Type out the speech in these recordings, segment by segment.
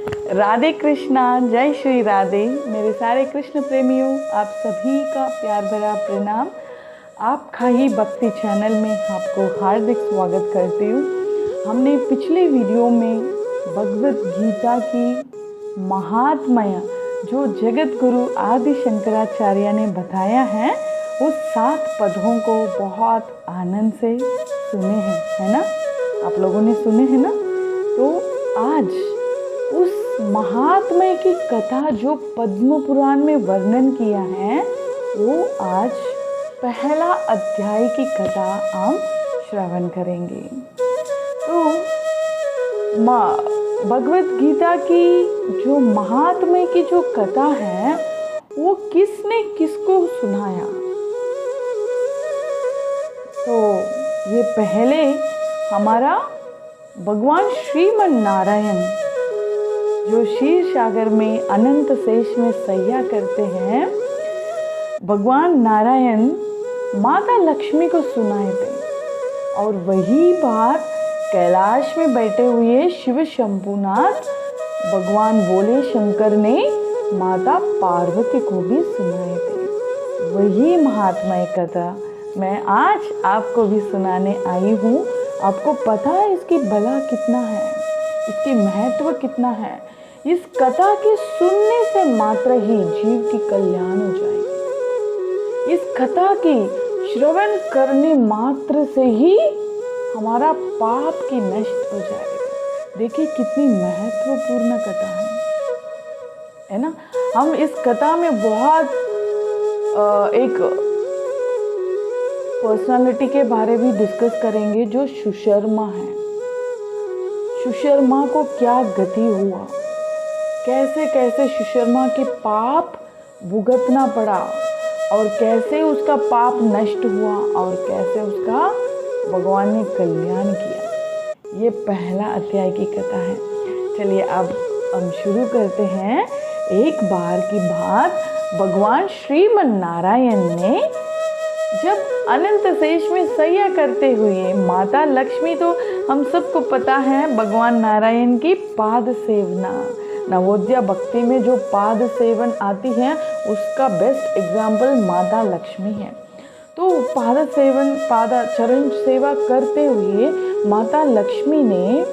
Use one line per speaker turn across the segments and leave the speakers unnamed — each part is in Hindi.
राधे कृष्णा, जय श्री राधे। मेरे सारे कृष्ण प्रेमियों, आप सभी का प्यार भरा प्रणाम। आप खाई भक्ति चैनल में आपको हार्दिक स्वागत करती हूँ। हमने पिछले वीडियो में भगवत गीता की महात्म्य जो जगत गुरु आदि शंकराचार्य ने बताया है, उस 7 पदों को बहुत आनंद से सुने हैं, है ना? आप लोगों ने सुने हैं ना? तो आज उस महात्म्य की कथा जो पद्म पुराण में वर्णन किया है, वो आज पहला अध्याय की कथा हम श्रवण करेंगे। तो भगवत गीता की जो महात्म्य की जो कथा है, वो किसने किसको सुनाया? तो ये पहले हमारा भगवान श्रीमन नारायण जो क्षीर सागर में अनंत शेष में सैया करते हैं, भगवान नारायण माता लक्ष्मी को सुनाए थे। और वही बात कैलाश में बैठे हुए शिव शंभुनाथ भगवान भोले शंकर ने माता पार्वती को भी सुनाए थे। वही महात्म्य कथा मैं आज आपको भी सुनाने आई हूँ। आपको पता है इसकी बला कितना है, इसकी महत्व कितना है? इस कथा के सुनने से मात्र ही जीव की कल्याण हो जाएगी। इस कथा की श्रवण करने मात्र से ही हमारा पाप की नष्ट हो जाएगा। देखिए कितनी महत्वपूर्ण कथा है ना? हम इस कथा में बहुत एक पर्सनालिटी के बारे में डिस्कस करेंगे जो सुशर्मा है। सुशर्मा को क्या गति हुआ, कैसे कैसे सुशर्मा के पाप भुगतना पड़ा और कैसे उसका पाप नष्ट हुआ और कैसे उसका भगवान ने कल्याण किया। ये पहला अध्याय की कथा है। चलिए अब हम शुरू करते हैं। एक बार की बात, भगवान श्रीमन नारायण ने जब अनंत शेष में सैया करते हुए माता लक्ष्मी, तो हम सबको पता है भगवान नारायण की पाद सेवना, नवोदया भक्ति में जो पाद सेवन आती है उसका बेस्ट एग्जाम्पल माता लक्ष्मी है। तो पाद सेवन, चरण सेवा करते हुए माता लक्ष्मी ने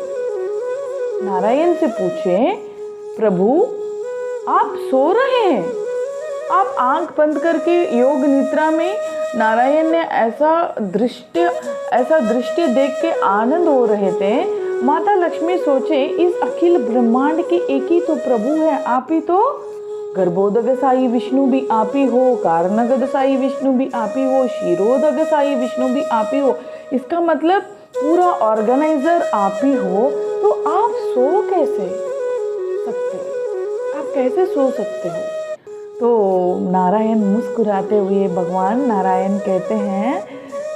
नारायण से पूछे, प्रभु आप सो रहे हैं? आप आंख बंद करके योग निद्रा में नारायण ने ऐसा दृष्टि देख के आनंद हो रहे थे। माता लक्ष्मी सोचे, इस अखिल ब्रह्मांड के एक ही तो प्रभु है, आप ही तो गर्भोदक साई विष्णु भी आप ही हो, कारणगद साई विष्णु भी आप ही हो, क्षीरोदक साई विष्णु भी आप ही हो। इसका मतलब पूरा ऑर्गेनाइजर आप ही हो। तो आप सो कैसे सकते? आप कैसे सो सकते हो? तो नारायण मुस्कुराते हुए भगवान नारायण कहते हैं,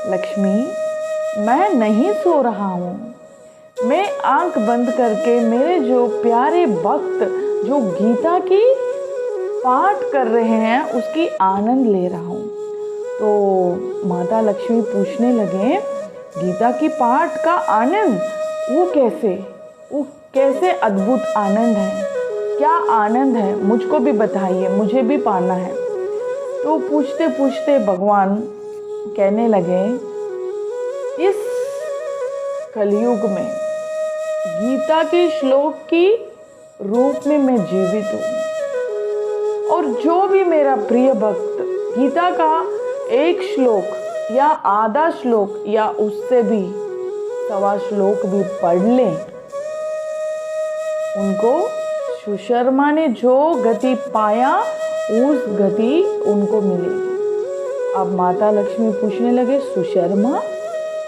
लक्ष्मी मैं नहीं सो रहा हूँ, मैं आंख बंद करके मेरे जो प्यारे भक्त जो गीता की पाठ कर रहे हैं उसकी आनंद ले रहा हूँ। तो माता लक्ष्मी पूछने लगे, गीता की पाठ का आनंद वो कैसे अद्भुत आनंद है? क्या आनंद है? मुझको भी बताइए, मुझे भी पाना है। तो पूछते पूछते भगवान कहने लगे, इस कलयुग में गीता के श्लोक की रूप में मैं जीवित हूँ और जो भी मेरा प्रिय भक्त गीता का एक श्लोक या आधा श्लोक या उससे भी 1.25 श्लोक भी पढ़ ले, उनको सुशर्मा ने जो गति पाया उस गति उनको मिलेगी। अब माता लक्ष्मी पूछने लगे, सुशर्मा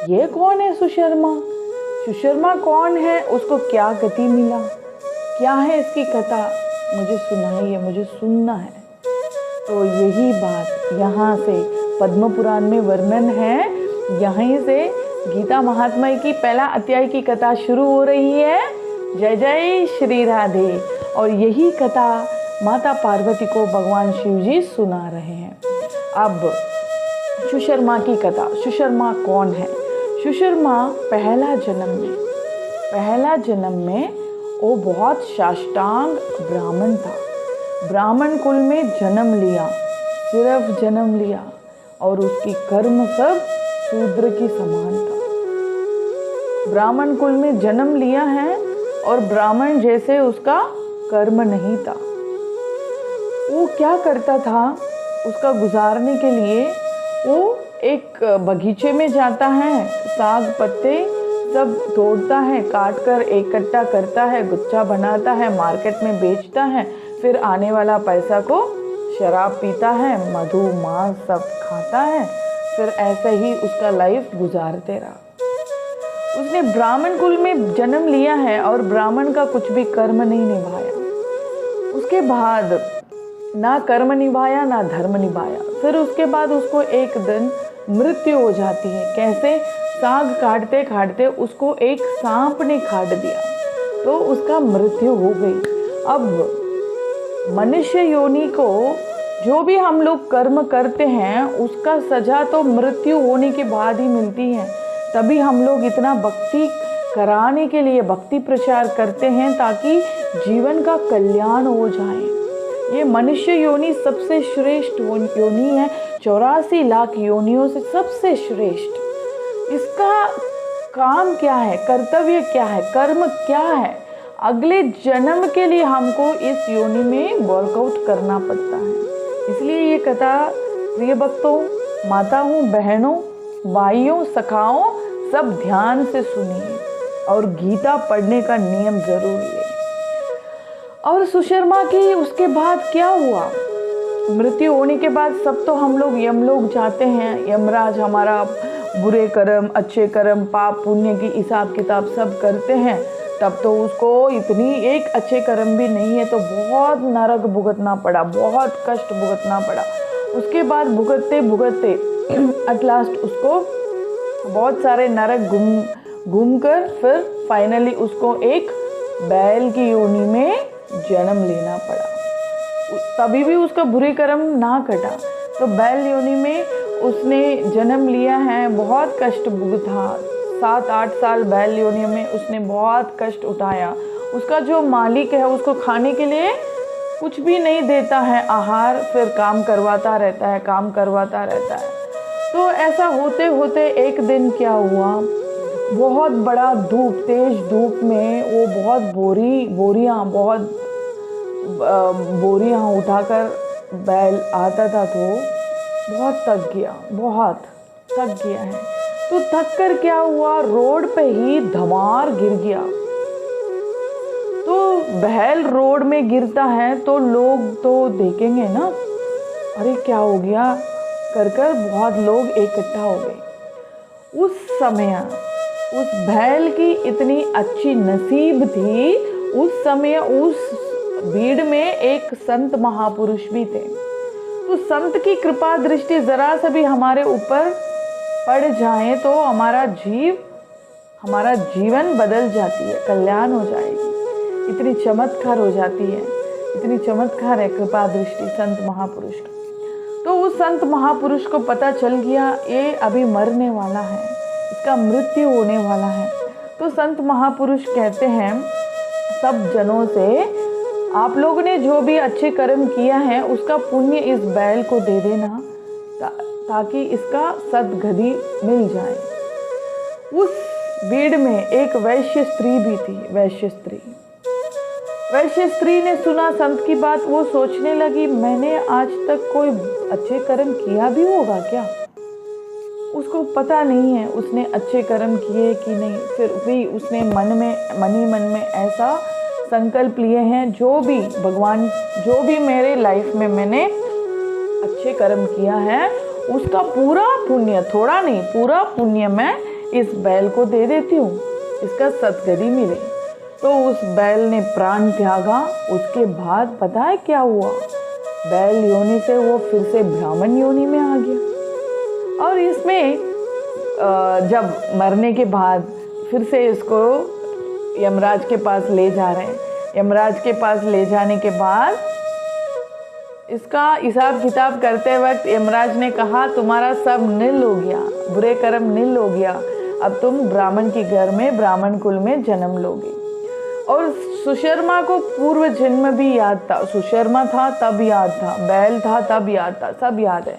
ये कौन है? सुशर्मा कौन है? उसको क्या गति मिला? क्या है इसकी कथा? मुझे सुनाइए, मुझे सुनना है। तो यही बात यहाँ से पद्म पुराण में वर्णन है। यहीं से गीता महात्म्य की पहला अध्याय की कथा शुरू हो रही है। जय जय श्री राधे। और यही कथा माता पार्वती को भगवान शिव जी सुना रहे हैं। अब सुशर्मा की कथा। सुशर्मा कौन है? सुशर्मा पहला जन्म में वो बहुत साष्टांग ब्राह्मण था। ब्राह्मण कुल में जन्म लिया, सिर्फ जन्म लिया, और उसकी कर्म सब शूद्र की समान था। ब्राह्मण कुल में जन्म लिया है और ब्राह्मण जैसे उसका कर्म नहीं था। वो क्या करता था, उसका गुजारने के लिए वो एक बगीचे में जाता है, साग पत्ते सब तोड़ता है, काट कर इकट्ठा करता है, गुच्छा बनाता है, मार्केट में बेचता है, फिर आने वाला पैसा को शराब पीता है, मधु मांस सब खाता है, फिर ऐसे ही उसका लाइफ गुजारते रहा। उसने ब्राह्मण कुल में जन्म लिया है और ब्राह्मण का कुछ भी कर्म नहीं निभाया। उसके बाद ना कर्म निभाया ना धर्म निभाया। फिर उसके बाद उसको एक दिन मृत्यु हो जाती है। कैसे? साग काटते काटते उसको एक सांप ने काट दिया, तो उसका मृत्यु हो गई। अब मनुष्य योनि को जो भी हम लोग कर्म करते हैं उसका सजा तो मृत्यु होने के बाद ही मिलती है। तभी हम लोग इतना भक्ति कराने के लिए भक्ति प्रचार करते हैं ताकि जीवन का कल्याण हो जाए। ये मनुष्य योनि सबसे श्रेष्ठ योनि है, 84 लाख योनियों से सबसे श्रेष्ठ। इसका काम क्या है, कर्तव्य क्या है, कर्म क्या है? अगले जन्म के लिए हमको इस योनि में वर्कआउट करना पड़ता है। इसलिए ये कथा प्रिय भक्तों, माताओं, बहनों, भाइयों, सखाओं सब ध्यान से सुनिए और गीता पढ़ने का नियम जरूर ले। और सुशर्मा की उसके बाद क्या हुआ? मृत्यु होने के बाद सब तो हम लोग यमलोक जाते हैं। यमराज हमारा बुरे कर्म, अच्छे कर्म, पाप पुण्य की हिसाब किताब सब करते हैं। तब तो उसको इतनी एक अच्छे कर्म भी नहीं है तो बहुत नरक भुगतना पड़ा, बहुत कष्ट भुगतना पड़ा। उसके बाद भुगतते भुगतते एट लास्ट उसको बहुत सारे नरक घूम कर फिर फाइनली उसको एक बैल की योनि में जन्म लेना पड़ा। तभी भी उसका बुरे कर्म ना कटा, तो बैल योनि में उसने जन्म लिया है, बहुत कष्ट भुगता। 7-8 साल बैल योनि में उसने बहुत कष्ट उठाया। उसका जो मालिक है उसको खाने के लिए कुछ भी नहीं देता है आहार, फिर काम करवाता रहता है, काम करवाता रहता है। तो ऐसा होते होते एक दिन क्या हुआ, बहुत बड़ा धूप, तेज धूप में वो बहुत बोरियां उठाकर बैल आता था, तो बहुत थक गया है। तो थक कर क्या हुआ, रोड पे ही धमार गिर गया। तो बैल रोड में गिरता है तो लोग तो देखेंगे ना, अरे क्या हो गया कर बहुत लोग इकट्ठा हो गए। उस समय उस बैल की इतनी अच्छी नसीब थी, उस समय उस भीड़ में एक संत महापुरुष भी थे। तो संत की कृपा दृष्टि जरा सा भी हमारे ऊपर पड़ जाए तो हमारा जीवन बदल जाती है, कल्याण हो जाएगी। इतनी चमत्कार हो जाती है, इतनी चमत्कार है कृपा दृष्टि संत महापुरुष की। तो उस संत महापुरुष को पता चल गया ये अभी मरने वाला है, इसका मृत्यु होने वाला है। तो संत महापुरुष कहते हैं सब जनों से, आप लोगों ने जो भी अच्छे कर्म किया है उसका पुण्य इस बैल को दे देना ताकि इसका सद्गति मिल जाए। उस भीड़ में एक वैश्य स्त्री भी थी। वैश्य स्त्री ने सुना संत की बात, वो सोचने लगी मैंने आज तक कोई अच्छे कर्म किया भी होगा क्या? उसको पता नहीं है उसने अच्छे कर्म किए कि नहीं। फिर भी उसने मन में ऐसा संकल्प लिए हैं, जो भी भगवान, जो भी मेरे लाइफ में मैंने अच्छे कर्म किया है उसका पूरा पुण्य, थोड़ा नहीं पूरा पुण्य मैं इस बैल को दे देती हूँ, इसका सद्गति मिले। तो उस बैल ने प्राण त्यागा। उसके बाद पता है क्या हुआ, बैल योनि से वो फिर से ब्राह्मण योनि में आ गया। और इसमें जब मरने के बाद फिर से इसको यमराज के पास ले जा रहे हैं। यमराज के पास ले जाने के बाद इसका हिसाब किताब करते वक्त यमराज ने कहा तुम्हारा सब नील हो गया, बुरे कर्म नील हो गया, अब तुम ब्राह्मण के घर में ब्राह्मण कुल में जन्म लोगे। और सुशर्मा को पूर्व जन्म भी याद था, सुशर्मा था तब याद था, बैल था तब याद था, सब याद है।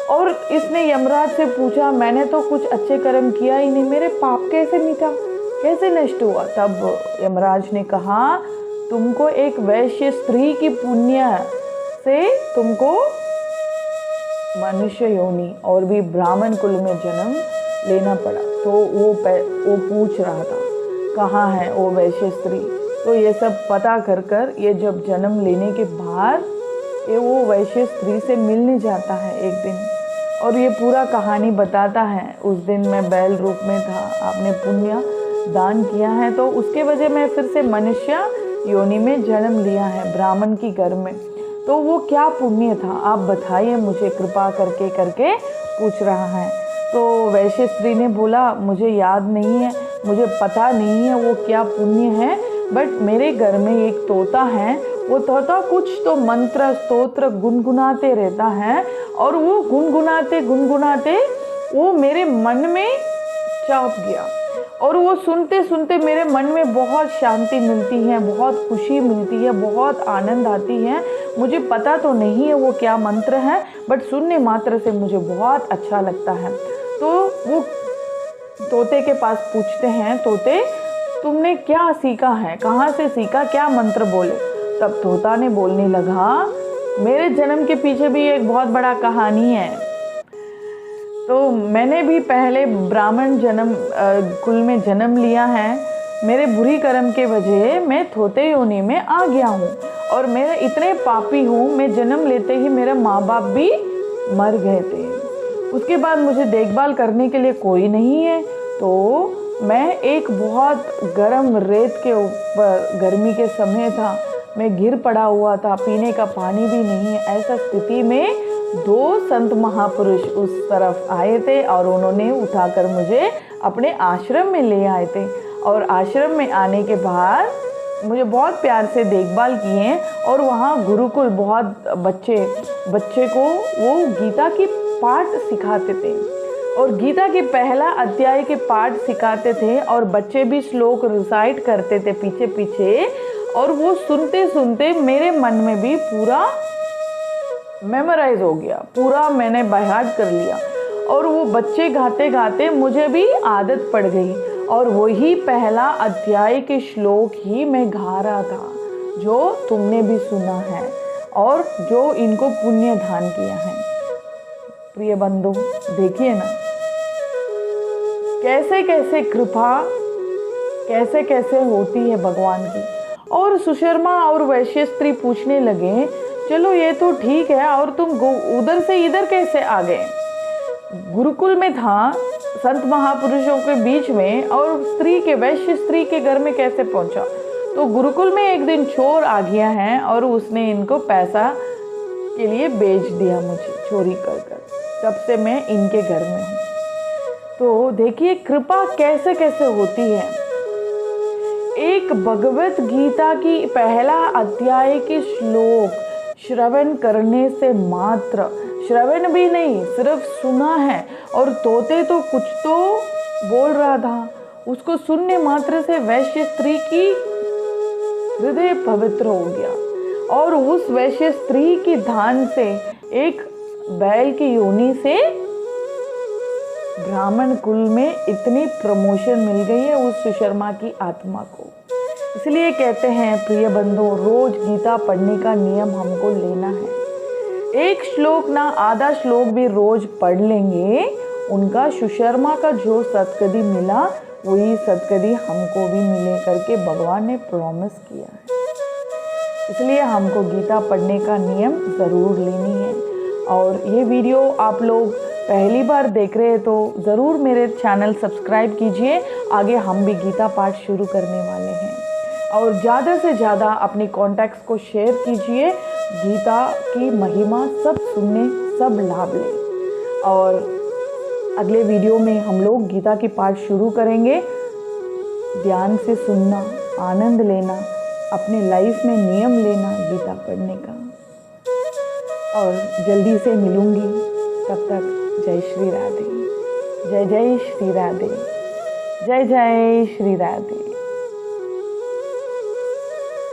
और इसने यमराज से पूछा, मैंने तो कुछ अच्छे कर्म किया ही नहीं, मेरे पाप कैसे मिटा, कैसे नष्ट हुआ? तब यमराज ने कहा, तुमको एक वैश्य स्त्री की पुण्य से तुमको मनुष्य योनि और भी ब्राह्मण कुल में जन्म लेना पड़ा। तो वो पूछ रहा था कहाँ है वो वैश्य स्त्री। तो ये सब पता कर कर ये जब जन्म लेने के बाद ये वो वैश्य स्त्री से मिलने जाता है एक दिन, और ये पूरा कहानी बताता है। उस दिन मैं बैल रूप में था, आपने पुण्य दान किया है तो उसके वजह मैं फिर से मनुष्य योनि में जन्म लिया है, ब्राह्मण की घर में। तो वो क्या पुण्य था आप बताइए मुझे, कृपा करके करके पूछ रहा है। तो वैश्य स्त्री ने बोला, मुझे याद नहीं है, मुझे पता नहीं है वो क्या पुण्य है, बट मेरे घर में एक तोता है, वो तोता कुछ तो मंत्र स्तोत्र गुनगुनाते रहता है, और वो गुनगुनाते गुनगुनाते वो मेरे मन में चाप गया, और वो सुनते सुनते मेरे मन में बहुत शांति मिलती है, बहुत खुशी मिलती है, बहुत आनंद आती है। मुझे पता तो नहीं है वो क्या मंत्र है, बट सुनने मात्र से मुझे बहुत अच्छा लगता है। तो वो तोते के पास पूछते हैं, तोते तुमने क्या सीखा है, कहाँ से सीखा, क्या मंत्र बोले? तब तोता ने बोलने लगा, मेरे जन्म के पीछे भी एक बहुत बड़ा कहानी है। तो मैंने भी पहले ब्राह्मण कुल में जन्म लिया है, मेरे बुरी कर्म के वजह मैं तोते योनि में आ गया हूँ, और मैं इतने पापी हूँ, मैं जन्म लेते ही मेरे माँ बाप भी मर गए थे। उसके बाद मुझे देखभाल करने के लिए कोई नहीं है, तो मैं एक बहुत गर्म रेत के ऊपर, गर्मी के समय था, मैं गिर पड़ा हुआ था, पीने का पानी भी नहीं है। ऐसा स्थिति में 2 संत महापुरुष उस तरफ आए थे और उन्होंने उठाकर मुझे अपने आश्रम में ले आए थे, और आश्रम में आने के बाद मुझे बहुत प्यार से देखभाल किए, और वहाँ गुरुकुल बहुत बच्चे को वो गीता की पाठ सिखाते थे, और गीता के पहला अध्याय के पाठ सिखाते थे, और बच्चे भी श्लोक रिसाइट करते थे पीछे पीछे, और वो सुनते सुनते मेरे मन में भी पूरा मेमोराइज हो गया, पूरा मैंने बायहार्ट कर लिया, और वो बच्चे गाते गाते मुझे भी आदत पड़ गई, और वही पहला अध्याय के श्लोक ही मैं गा रहा था, जो तुमने भी सुना है और जो इनको पुण्य दान किया है। प्रिय बंधु, देखिए ना कैसे कैसे कृपा कैसे कैसे होती है भगवान की। और सुशर्मा और वैश्य स्त्री पूछने लगे, चलो ये तो ठीक है, और तुम उधर से इधर कैसे आ गए? गुरुकुल में था, संत महापुरुषों के बीच में, और वैश्य स्त्री के घर में कैसे पहुंचा? तो गुरुकुल में एक दिन चोर आ गया है, और उसने इनको पैसा के लिए बेच दिया मुझे चोरी कर कर, तब से मैं इनके घर में हूँ। तो देखिए कृपा कैसे कैसे होती है। एक भगवत गीता की पहला अध्याय के श्लोक श्रवण करने से मात्र, श्रवण भी नहीं सिर्फ सुना है, और तोते तो कुछ तो बोल रहा था, उसको सुनने मात्र से वैश्य स्त्री की हृदय पवित्र हो गया, और उस वैश्य स्त्री की दान से एक बैल की योनि से ब्राह्मण कुल में इतनी प्रमोशन मिल गई है उस सुशर्मा की आत्मा को। इसलिए कहते हैं प्रिय बंधु, रोज गीता पढ़ने का नियम हमको लेना है। एक श्लोक ना आधा श्लोक भी रोज पढ़ लेंगे, उनका सुशर्मा का जो सद्गति मिला वही सद्गति हमको भी मिले करके भगवान ने प्रॉमिस किया है। इसलिए हमको गीता पढ़ने का नियम ज़रूर लेनी है। और ये वीडियो आप लोग पहली बार देख रहे हैं तो ज़रूर मेरे चैनल सब्सक्राइब कीजिए, आगे हम भी गीता पाठ शुरू करने वाले हैं। और ज़्यादा से ज़्यादा अपने कॉन्टैक्ट्स को शेयर कीजिए, गीता की महिमा सब सुनने, सब लाभ लें। और अगले वीडियो में हम लोग गीता की पाठ शुरू करेंगे। ध्यान से सुनना, आनंद लेना, अपने लाइफ में नियम लेना गीता पढ़ने का। और जल्दी से मिलूंगी, तब तक जय श्री राधे, जय जय श्री राधे, जय जय श्री राधे।